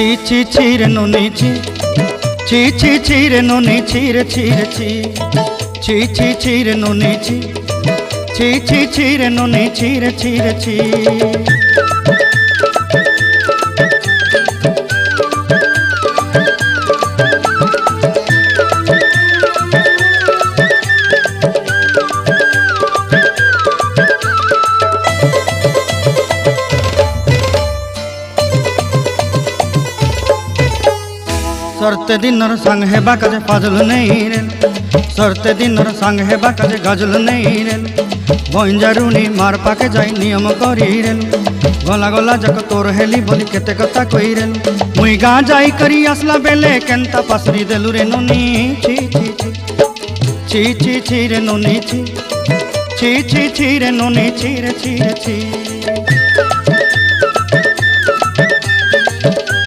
ছি ছি ছি রে নুনি ছি ছি ছি ছি রে নুনি ছি রে ছি রে ছি ছি ছি ছি রে নুনি ছি ছি ছি ছি রে নুনি ছি রে ছি রে ছি। सरते दिनर संग हेबा काजे फाजल नहीं रेल सरते दिनर संग हेबा काजे गजल नहीं रेल बंजारुनी मार पाके जाई नियम करी रेल गला गला जक तोर हेली बोली केते कथा कई रेल मुई गा जाई करी असला बेले केंता पासरी देलु रे नुनी छी छी छी छी छी रे नुनी छी छी छी छी रे नुनी छी रे छी रे छी।